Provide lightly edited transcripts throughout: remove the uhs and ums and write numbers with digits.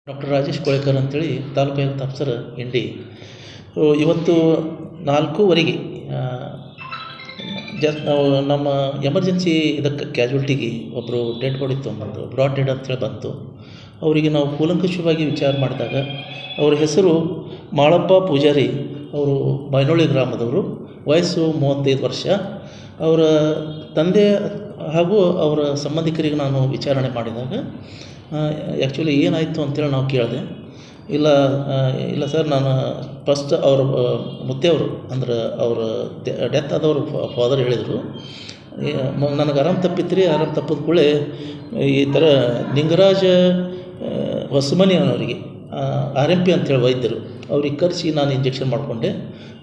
Doctor Rajesh Kolekar ಅಂತೇಳಿ taluk health officer ಇಂಡಿ. ಇವತ್ತು 4:15 ನಾವು ನಮ್ಮ ಎಮರ್ಜೆನ್ಸಿ ಇದಕ್ಕೆ ಕ್ಯಾಜುವಲ್ಟಿಗೆ ಒಬ್ಬರು ಡೆಡ್ ಬಾಡಿ ತೊಗೊಂಬಂದು ಬ್ರಾಡ್ ಡೆಡ್ ಅಂತೇಳಿ ಬಂತು. ಅವರಿಗೆ ನಾವು ಕೂಲಂಕಷವಾಗಿ ವಿಚಾರ ಮಾಡಿದಾಗ ಅವ್ರ ಹೆಸರು ಮಾಳಪ್ಪ ಪೂಜಾರಿ, ಅವರು ಬೈನೋಳಿ ಗ್ರಾಮದವರು, ವಯಸ್ಸು 35 ವರ್ಷ. ಅವರ ತಂದೆ ಹಾಗೂ ಅವರ ಸಂಬಂಧಿಕರಿಗೆ ನಾನು ವಿಚಾರಣೆ ಮಾಡಿದಾಗ ಆ್ಯಕ್ಚುಲಿ ಏನಾಯಿತು ಅಂತೇಳಿ ನಾವು ಕೇಳಿದೆ. ಇಲ್ಲ ಸರ್, ನಾನು ಫಸ್ಟ್ ಅವ್ರ ಮುತ್ತೆಯವರು ಅಂದ್ರೆ ಅವ್ರ ಡೆತ್ ಆದವರು ಫಾದರ್ ಹೇಳಿದರು, ನನಗೆ ಆರಾಮ ತಪ್ಪಿತ್ತು ಆರಾಮ ತಪ್ಪಿದ ಕೂಡಲೇ ಈ ಥರ ಲಿಂಗರಾಜ ಹೊಸಮನಿ ಅವರಿಗೆ RMP ಅಂತೇಳಿ ವೈದ್ಯರು ಅವ್ರಿಗೆ ಕರೆಸಿ ನಾನು ಇಂಜೆಕ್ಷನ್ ಮಾಡಿಕೊಂಡೆ.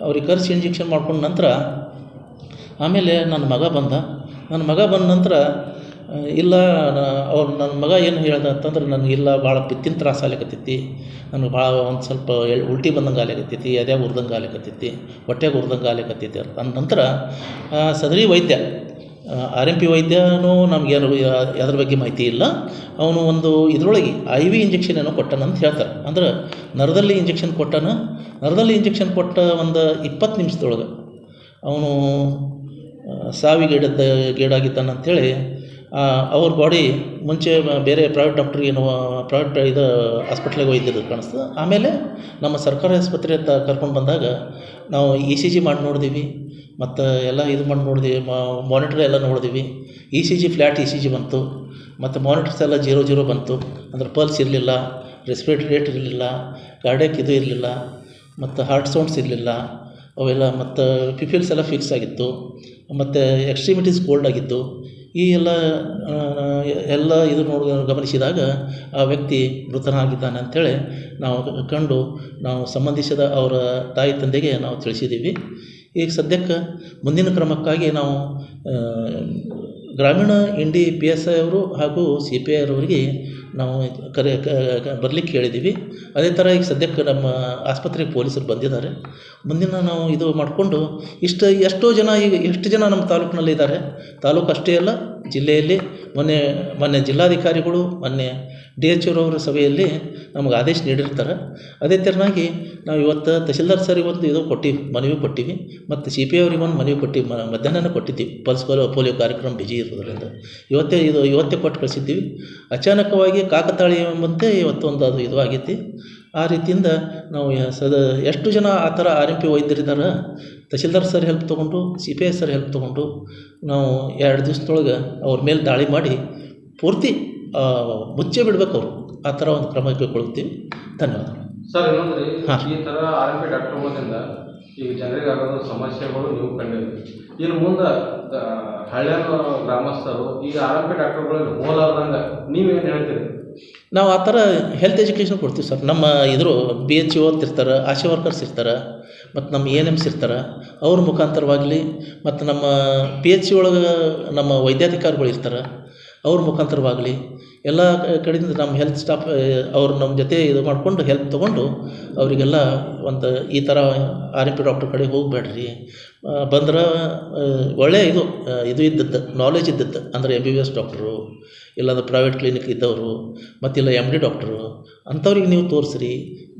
ಅವ್ರಿಗೆ ಕರೆಸಿ ಇಂಜೆಕ್ಷನ್ ಮಾಡ್ಕೊಂಡ ನಂತರ ಆಮೇಲೆ ನನ್ನ ಮಗ ಬಂದ ನಂತರ ಇಲ್ಲ ನನ್ನ ಮಗ ಏನು ಹೇಳ್ದ ಅಂತಂದ್ರೆ ನನಗಿಲ್ಲ ಭಾಳ ಪಿತ್ತಿನ ತ್ರಾಸ ಆಗ್ಲಿಕತ್ತೈತಿ, ನನಗೆ ಭಾಳ ಒಂದು ಸ್ವಲ್ಪ ಉಲ್ಟಿ ಬಂದಂಗೆ ಆಗ್ಲಿಕತ್ತೈತಿ, ಎದ್ಯಾಗ ಉರ್ದಂಗೆ ಆಗ್ಲಿಕತ್ತೈತಿ, ಹೊಟ್ಟೆಗೆ ಉರ್ದಂಗೆ ಆಗ್ಲಿಕತ್ತೈತಿ ಅಂತ ಅಂದ ನಂತರ ಸದರಿ ವೈದ್ಯ RMP ವೈದ್ಯನೂ ನಮಗೇನು ಅದ್ರ ಬಗ್ಗೆ ಮಾಹಿತಿ ಇಲ್ಲ. ಅವನು ಒಂದು ಇದರೊಳಗೆ IV ಇಂಜೆಕ್ಷನ್ ಏನೋ ಕೊಟ್ಟಾನ ಅಂತ ಹೇಳ್ತಾರೆ. ಅಂದ್ರೆ ನರದಲ್ಲಿ ಇಂಜೆಕ್ಷನ್ ಕೊಟ್ಟ ಒಂದು 20 ನಿಮಿಷದೊಳಗೆ ಅವನು ಗೀಡಾಗಿದ್ದಾನೆ ಅಂಥೇಳಿ ಅವ್ರ ಬಾಡಿ ಮುಂಚೆ ಬೇರೆ ಪ್ರೈವೇಟ್ ಇದು ಹಾಸ್ಪಿಟ್ಲಿಗೆ ಒಯ್ದಿದ್ದು ಕಾಣಿಸ್ತು. ಆಮೇಲೆ ನಮ್ಮ ಸರ್ಕಾರಿ ಆಸ್ಪತ್ರೆ ಕರ್ಕೊಂಡು ಬಂದಾಗ ನಾವು ECG ಮಾಡಿ ನೋಡಿದೀವಿ, ಮತ್ತು ಎಲ್ಲ ಇದು ಮಾಡಿ ನೋಡಿದೀವಿ, ಮಾನಿಟ್ರ್ ಎಲ್ಲ ನೋಡಿದೀವಿ. ECG ಫ್ಲ್ಯಾಟ್ ECG ಬಂತು, ಮತ್ತು ಮಾನಿಟರ್ಸ್ ಎಲ್ಲ 0 ಬಂತು. ಅಂದ್ರೆ ಪಲ್ಸ್ ಇರಲಿಲ್ಲ, ರೆಸ್ಪಿರೇಟರಿ ರೇಟ್ ಇರಲಿಲ್ಲ, ಕಾರ್ಡಿಯಾಕ್ ಇದು ಇರಲಿಲ್ಲ, ಮತ್ತು ಹಾರ್ಟ್ ಸೌಂಡ್ಸ್ ಇರಲಿಲ್ಲ ಅವೆಲ್ಲ, ಮತ್ತು ಪಿಪಿಲ್ಸ್ ಎಲ್ಲ ಫಿಕ್ಸ್ ಆಗಿತ್ತು, ಮತ್ತು ಎಕ್ಸ್ಟ್ರಿಮಿಟೀಸ್ ಕೋಲ್ಡ್ ಆಗಿತ್ತು. ಈ ಎಲ್ಲ ಇದು ಗಮನಿಸಿದಾಗ ಆ ವ್ಯಕ್ತಿ ಮೃತನಾಗಿದ್ದಾನೆ ಅಂಥೇಳಿ ನಾವು ಸಂಬಂಧಿಸಿದ ಅವರ ತಾಯಿ ತಂದೆಗೆ ನಾವು ತಿಳಿಸಿದ್ದೀವಿ. ಈಗ ಸದ್ಯಕ್ಕೆ ಮುಂದಿನ ಕ್ರಮಕ್ಕಾಗಿ ನಾವು ಗ್ರಾಮೀಣ ಇಂಡಿ PSI ಅವರು ಹಾಗೂ CPI ಅವರಿಗೆ ನಾವು ಬರಲಿಕ್ಕೆ ಹೇಳಿದ್ದೀವಿ. ಅದೇ ಥರ ಈಗ ಸದ್ಯಕ್ಕೆ ನಮ್ಮ ಆಸ್ಪತ್ರೆಗೆ ಪೊಲೀಸರು ಬಂದಿದ್ದಾರೆ. ಮುಂದಿನ ನಾವು ಇದು ಮಾಡಿಕೊಂಡು ಎಷ್ಟು ಜನ ನಮ್ಮ ತಾಲೂಕಿನಲ್ಲಿ ಇದ್ದಾರೆ. ತಾಲೂಕು ಅಷ್ಟೇ ಅಲ್ಲ, ಜಿಲ್ಲೆಯಲ್ಲಿ ಮೊನ್ನೆ ಜಿಲ್ಲಾಧಿಕಾರಿಗಳು DHO ಅವರ ಸಭೆಯಲ್ಲಿ ನಮಗೆ ಆದೇಶ ನೀಡಿರ್ತಾರೆ. ಅದೇ ಥರನಾಗಿ ನಾವು ಇವತ್ತು ತಹಸೀಲ್ದಾರ್ ಸರಿಗೆ ಒಂದು ಮನವಿ ಕೊಟ್ಟಿವಿ, ಮತ್ತು CPI ಅವರಿಗೆ ಒಂದು ಮನವಿ ಕೊಟ್ಟಿವಿ, ಮಧ್ಯಾಹ್ನ ಕೊಟ್ಟಿದ್ದೀವಿ. ಪಲ್ಸ್ ಪೋಲಿಯೋ ಕಾರ್ಯಕ್ರಮ ಬಿಜಿ ಇರೋದ್ರಿಂದ ಇವತ್ತೇ ಕೊಟ್ಟು ಕಳಿಸಿದ್ದೀವಿ. ಅಚಾನಕವಾಗಿ ಕಾಕತಾಳಿ ಎಂಬಂತೆ ಇವತ್ತೊಂದು ಅದು ಇದು ಆಗೈತಿ. ಆ ರೀತಿಯಿಂದ ನಾವು ಎಷ್ಟು ಜನ ಆ ಥರ RMP ವೈದ್ಯರಿದ್ದಾರೆ, ತಹಸೀಲ್ದಾರ್ ಸರ್ ಹೆಲ್ಪ್ ತೊಗೊಂಡು CPI ಸರ್ ಹೆಲ್ಪ್ ತೊಗೊಂಡು ನಾವು 2 ದಿವಸದೊಳಗೆ ಅವ್ರ ಮೇಲೆ ದಾಳಿ ಮಾಡಿ ಪೂರ್ತಿ ಮುಚ್ಚೆ ಬಿಡ್ಬೇಕು ಅವರು. ಆ ಥರ ಒಂದು ಕ್ರಮ ಕೈಗೊಳ್ತೀವಿ. ಧನ್ಯವಾದಗಳು ಸರ್. ಇನ್ನೊಂದ್ರಿ, ಈ ಥರ RMP ಡಾಕ್ಟರ್ಗಳಿಂದ ಈಗ ಜನರಿಗೆ ಆಗೋದು ಸಮಸ್ಯೆಗಳು ನೀವು ಕಂಡಿದ್ದೀವಿ. ಇನ್ನು ಮುಂದೆ ಹಳ್ಳಿಯ ಗ್ರಾಮಸ್ಥರು ಈಗ RMP ಡಾಕ್ಟರ್ಗಳಲ್ಲಿ ಹೋಲಾರ್ದಂಗೆ ನೀವೇನು ಹೇಳ್ತೀರಿ? ನಾವು ಆ ಥರ ಹೆಲ್ತ್ ಎಜುಕೇಷನ್ ಕೊಡ್ತೀವಿ ಸರ್. ನಮ್ಮ BHO ಇರ್ತಾರೆ, ಆಶಾ ವರ್ಕರ್ಸ್ ಇರ್ತಾರೆ, ಮತ್ತು ನಮ್ಮ ANMs ಇರ್ತಾರೆ, ಅವ್ರ ಮುಖಾಂತರವಾಗಲಿ, ಮತ್ತು ನಮ್ಮ PHC ಒಳಗೆ ನಮ್ಮ ವೈದ್ಯಾಧಿಕಾರಿಗಳು ಇರ್ತಾರೆ, ಅವ್ರ ಮುಖಾಂತರವಾಗಲಿ ಎಲ್ಲ ಕಡೆಯಿಂದ ನಮ್ಮ ಹೆಲ್ತ್ ಸ್ಟಾಫ್ ಅವರು ನಮ್ಮ ಜೊತೆ ಇದು ಮಾಡಿಕೊಂಡು ಹೆಲ್ಪ್ ತೊಗೊಂಡು ಅವರಿಗೆಲ್ಲ ಒಂದು ಈ ಥರ RMP ಡಾಕ್ಟರ್ ಕಡೆ ಹೋಗಬೇಡ್ರಿ, ಬಂದ್ರೆ ಒಳ್ಳೆಯ ಇದು ಇದ್ದದ್ದು ನಾಲೆಜ್ ಇದ್ದದ್ದು ಅಂದರೆ MBBS ಡಾಕ್ಟ್ರು, ಇಲ್ಲಾಂದ್ರೆ ಪ್ರೈವೇಟ್ ಕ್ಲಿನಿಕ್ ಇದ್ದವರು, ಮತ್ತಿಲ್ಲ MD ಡಾಕ್ಟ್ರು ಅಂಥವ್ರಿಗೆ ನೀವು ತೋರಿಸ್ರಿ,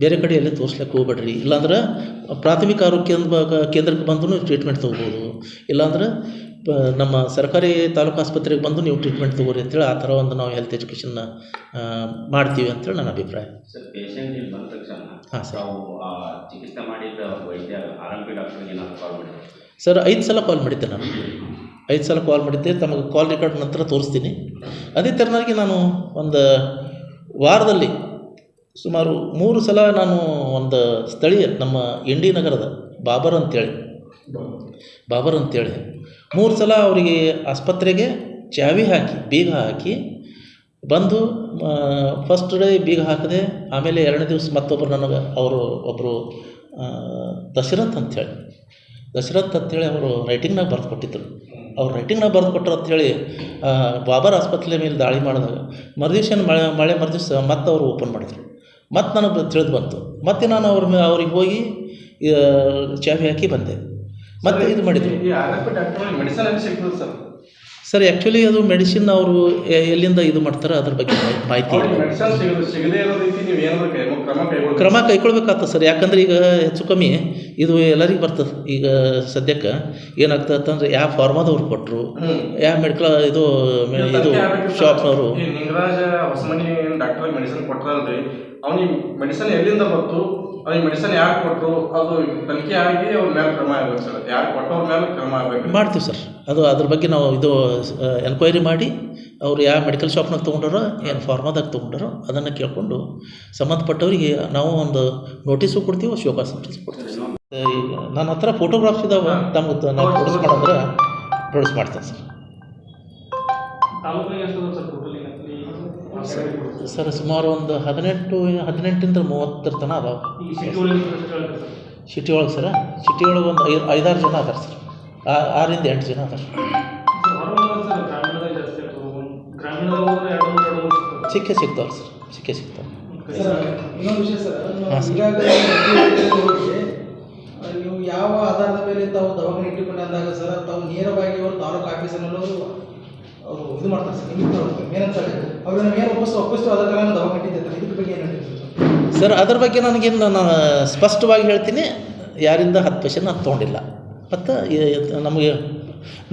ಬೇರೆ ಕಡೆ ಎಲ್ಲಿ ತೋರಿಸ್ಲಿಕ್ಕೆ ಹೋಗ್ಬೇಡ್ರಿ. ಇಲ್ಲಾಂದ್ರೆ ಪ್ರಾಥಮಿಕ ಆರೋಗ್ಯ ಕೇಂದ್ರಕ್ಕೆ ಬಂದು ಟ್ರೀಟ್ಮೆಂಟ್ ತೊಗೋಬೋದು, ಇಲ್ಲಾಂದ್ರೆ ನಮ್ಮ ಸರ್ಕಾರಿ ತಾಲೂಕು ಆಸ್ಪತ್ರೆಗೆ ಬಂದು ನೀವು ಟ್ರೀಟ್ಮೆಂಟ್ ತೊಗೋರಿ ಅಂತೇಳಿ ಆ ಥರ ಒಂದು ನಾವು ಹೆಲ್ತ್ ಎಜುಕೇಷನ್ನ ಮಾಡ್ತೀವಿ ಅಂತೇಳಿ ನನ್ನ ಅಭಿಪ್ರಾಯ. ಸರ್, ಪೇಷಂಟ್ ಇಲ್ಲಿ ಬಂದ ತಕ್ಷಣ ಚಿಕಿತ್ಸೆ ಮಾಡಿದ ವೈದ್ಯ RMP ಡಾಕ್ಟರ್ಗೆ ಏನಾದರೂ ಕಾಲ್ ಮಾಡಿದ್ರು? ಸರ್, 5 ಸಲ ಕಾಲ್ ಮಾಡಿದ್ದೆ ನಾನು. 5 ಸಲ ಕಾಲ್ ಮಾಡಿದ್ದೆ. ತಮಗೆ ಕಾಲ್ ರೆಕಾರ್ಡ್ ನಂತರ ತೋರಿಸ್ತೀನಿ. ಅದೇ ಥರನಾಗಿ ನಾನು ಒಂದು ವಾರದಲ್ಲಿ ಸುಮಾರು 3 ಸಲ ನಾನು ಒಂದು ಸ್ಥಳೀಯ ನಮ್ಮ ಇಂಡಿ ನಗರದ ಬಾಬರ್ ಅಂತೇಳಿ 3 ಸಲ ಅವರಿಗೆ ಆಸ್ಪತ್ರೆಗೆ ಚಾವಿ ಹಾಕಿ ಬೀಗ ಹಾಕಿ ಬಂದು ಫಸ್ಟ್ ಡೇ ಬೀಗ ಹಾಕಿದೆ. ಆಮೇಲೆ 2ನೇ ದಿವಸ ಮತ್ತೊಬ್ಬರು ನನಗೆ ಒಬ್ಬರು ದಶರಥ್ ಅಂಥೇಳಿ ಅವರು ರೈಟಿಂಗ್ನಾಗ ಬರೆದು ಕೊಟ್ಟಿದ್ದರು. ಅವ್ರು ರೈಟಿಂಗ್ನಾಗ ಬರೆದು ಕೊಟ್ಟರು ಅಂಥೇಳಿ ಬಾಬರ್ ಆಸ್ಪತ್ರೆ ಮೇಲೆ ದಾಳಿ ಮಾಡಿದಾಗ ಮರುದಿವ್ಸ ಮಳೆ ಮರುದಿವ್ಸ ಮತ್ತೆ ಅವರು ಓಪನ್ ಮಾಡಿದರು. ಮತ್ತು ನನಗೆ ತಿಳಿದು ಬಂತು. ಮತ್ತು ನಾನು ಅವ್ರಿಗೆ ಹೋಗಿ ಚಾವಿ ಹಾಕಿ ಬಂದೆ. ಮತ್ತೆ ಇದು ಮಾಡಿದ್ರು. ಈ RMP ಡಾಕ್ಟರ್ ಮೆಡಿಸನ್ ಸಿಗ್ತದೆ ಸರ್ ಆ್ಯಕ್ಚುಲಿ ಅದು ಮೆಡಿಸಿನ್ ಅವರು ಎಲ್ಲಿಂದ ಇದು ಮಾಡ್ತಾರೆ ಅದ್ರ ಬಗ್ಗೆ ಮಾಹಿತಿ ಇಲ್ಲ. ಮೆಡಿಸಿನ್ ಸಿಗದೇ ಇರೋ ರೀತಿ ನೀವು ಏನಾದರೂ ಕ್ರಮ ಕೈಗೊಳ್ಬೇಕಾಗ್ತದೆ ಸರ್. ಯಾಕಂದ್ರೆ ಈಗ ಹೆಚ್ಚು ಕಮ್ಮಿ ಇದು ಎಲ್ಲರಿಗೂ ಬರ್ತದೆ. ಈಗ ಸದ್ಯಕ್ಕೆ ಏನಾಗ್ತದೆ ಅಂದರೆ ಯಾವ ಫಾರ್ಮಾದವ್ರು ಕೊಟ್ಟರು, ಯಾವ ಮೆಡಿಕಲ್ ಇದು ಶಾಪ್ನವರು. ಈ ನಿಂಗರಾಜ ಹೊಸಮನಿ ಡಾಕ್ಟರ್ ಮೆಡಿಸಿನ್ ಕೊಟ್ಟರಲ್ರಿ, ಅವ್ನಿಗೆ ಮೆಡಿಸಿನ್ ಎಲ್ಲಿಂದ ಬಂತು, ಅವ್ನಿಗೆ ಮೆಡಿಸಿನ್ ಯಾರು ಕೊಟ್ಟರು, ಅದು ತನಿಖೆ ಆಗಿ ಅವ್ರ ಮೇಲೆ ಕ್ರಮ ಆಗಬೇಕು ಸರ್. ಯಾರು ಕೊಟ್ಟವ್ರ ಮೇಲೆ ಕ್ರಮ ಆಗಬೇಕು. ಮಾಡ್ತೀವಿ ಸರ್. ಅದು ಅದ್ರ ಬಗ್ಗೆ ನಾವು ಇದು ಎನ್ಕ್ವೈರಿ ಮಾಡಿ ಅವ್ರು ಯಾವ ಮೆಡಿಕಲ್ ಶಾಪ್ನಾಗ ತೊಗೊಂಡಾರೋ ಏನು ಫಾರ್ಮಾದಾಗ ತೊಗೊಂಡಾರೋ ಅದನ್ನು ಕೇಳಿಕೊಂಡು ಸಂಬಂಧಪಟ್ಟವರಿಗೆ ನಾವು ಒಂದು ನೋಟಿಸು ಕೊಡ್ತೀವಿ, ಶೋಕಾಸ್ ನೋಟಿಸ್ ಕೊಡ್ತೀವಿ. ಈಗ ನನ್ನ ಹತ್ರ ಫೋಟೋಗ್ರಾಫ್ಸ್ ಇದಾವೆ, ತಮ್ಗೆ ನಾವು ಪ್ರೊಡ್ಯೂಸ್ ಮಾಡಂದ್ರೆ ಪ್ರೊಡ್ಯೂಸ್ ಮಾಡ್ತೇನೆ ಸರ್. ಸರ್ ಸುಮಾರು ಒಂದು 18ರಿಂದ 30 ತನಕ ಅದಾವೆ ಸಿಟಿ ಒಳಗೆ ಸರ್. ಸಿಟಿ ಒಳಗೆ ಒಂದು 5-6 ಜನ ಅದಾರೆ ಸರ್. 6ರಿಂದ 8 ಜನ ಅದಾರೆ. ಸಿಗ್ತಾವೆ ಸರ್, ಸಿಗ್ತಾವೆ. ಇನ್ನೊಂದು ವಿಷಯ ಸರ್, ನೀವು ಯಾವ ಆಧಾರದ ಮೇಲೆ ತಾವು ದವಾಖಾನೆ ಇಟ್ಟುಕೊಂಡು ಅಂದಾಗ ಸರ್, ತಾವು ನೇರವಾಗಿ ಅವರು ತಾಲೂಕು ಆಫೀಸನ್ನು ಅವರು ಇದು ಮಾಡ್ತಾರೆ ಸರ್, ನಿಮಿತ್ತ ಏನಂತಾರೆ ಅವ್ರು ನಾವು ಏನು ಒಪ್ಪಿಸ್ತು ಅದರ ಕಾರಣ ದವಾಖಾನೆ ಇಟ್ಟಿರ್ತಾರೆ. ಇದ್ರ ಬಗ್ಗೆ ಏನು ಹೇಳ್ತೀವಿ ಸರ್? ಅದ್ರ ಬಗ್ಗೆ ನನಗೇನು ನಾನು ಸ್ಪಷ್ಟವಾಗಿ ಹೇಳ್ತೀನಿ, ಯಾರಿಂದ 10 ಪೈಸೆ ನಾನು ತೊಗೊಂಡಿಲ್ಲ. ಮತ್ತು ನಮಗೆ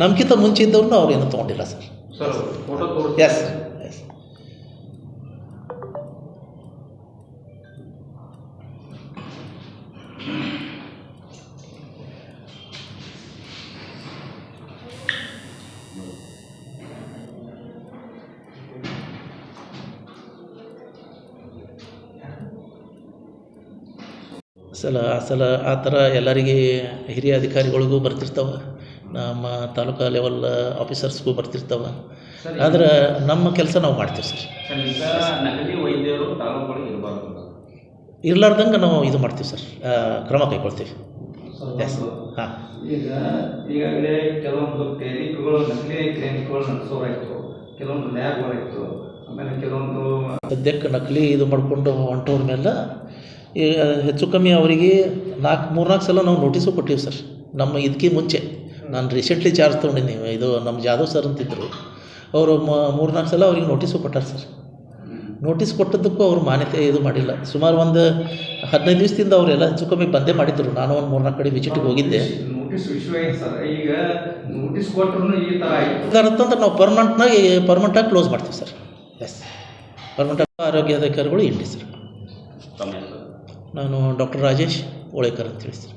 ನಮ್ಗಿಂತ ಮುಂಚೆ ಇದ್ದವ್ರನ್ನ ಅವ್ರೇನು ತೊಗೊಂಡಿಲ್ಲ ಸರ್. S S. ಸಲ ಆ ಥರ ಎಲ್ಲರಿಗೆ ಹಿರಿಯ ಅಧಿಕಾರಿಗಳಿಗೂ ಬರ್ತಿರ್ತಾವೆ, ನಮ್ಮ ತಾಲೂಕಾ ಲೆವೆಲ್ ಆಫೀಸರ್ಸ್ಗೂ ಬರ್ತಿರ್ತಾವೆ. ಆದ್ರೆ ನಮ್ಮ ಕೆಲಸ ನಾವು ಮಾಡ್ತೀವಿ ಸರ್. ನಕಲಿ ವೈದ್ಯರು ತಾಲೂಕುಗಳಿಗೆ ಇರಬಾರ್ದು, ಇರ್ಲಾರ್ದಂಗೆ ನಾವು ಇದು ಮಾಡ್ತೀವಿ ಸರ್, ಕ್ರಮ ಕೈಗೊಳ್ತೀವಿ. ಎಸ್. ಹಾಂ, ಈಗಾಗಲೇ ಕೆಲವೊಂದು ಕ್ಲಿನಿಕ್ಗಳು ನಕಲಿ ಕ್ಲಿನಿಕ್ಗಳು ನಡೆಸೋರಾಯಿತು, ಕೆಲವೊಂದು ಲ್ಯಾಬ್ಗಳಾಯಿತು, ಆಮೇಲೆ ಕೆಲವೊಂದು ಸದ್ಯಕ್ಕೆ ನಕಲಿ ಇದು ಮಾಡಿಕೊಂಡು ಹೊಂಟವ್ರ ಮೇಲೆ ಈಗ ಹೆಚ್ಚು ಕಮ್ಮಿ ಅವರಿಗೆ 3-4 ಸಲ ನಾವು ನೋಟಿಸು ಕೊಟ್ಟಿವಿ ಸರ್. ನಮ್ಮ ಇದಕ್ಕೆ ಮುಂಚೆ ನಾನು ರೀಸೆಂಟ್ಲಿ ಚಾರ್ಜ್ ತೊಗೊಂಡಿನಿ. ಇದು ನಮ್ಮ ಜಾಧವ್ ಸರ್ ಅಂತಿದ್ದರು, ಅವರು 3-4 ಸಲ ಅವ್ರಿಗೆ ನೋಟಿಸು ಕೊಟ್ಟಾರೆ ಸರ್. ನೋಟಿಸ್ ಕೊಟ್ಟದ್ದಕ್ಕೂ ಅವರು ಮಾನ್ಯತೆ ಇದು ಮಾಡಿಲ್ಲ. ಸುಮಾರು ಒಂದು 15 ದಿವಸದಿಂದ ಅವರೆಲ್ಲ ಹೆಚ್ಚು ಕಮ್ಮಿ ಬಂದೇ ಮಾಡಿದ್ರು. ನಾನು ಒಂದು 3-4 ಕಡೆ ವಿಸಿಟಿಗೆ ಹೋಗಿದ್ದೆ. ನೋಟಿಸ್ ವಿಷಯ ಏನು ಸರ್, ಈಗ ನೋಟಿಸ್ ಕೊಟ್ಟರು ಈ ಥರ ಆಯಿತು ಅಂತಂದ್ರೆ ನಾವು ಪರ್ಮನೆಂಟಾಗಿ ಕ್ಲೋಸ್ ಮಾಡ್ತೀವಿ ಸರ್. ಎಸ್, ಪರ್ಮನೆಂಟಾಗಿ. ಆರೋಗ್ಯ ಅಧಿಕಾರಿಗಳು ಇಂಡಿ ಸರ್. ನಾನು ಡಾಕ್ಟರ್ ರಾಜೇಶ್ ಓಳೇಕರ್ ಅಂತೇಳಿ ಸರ್.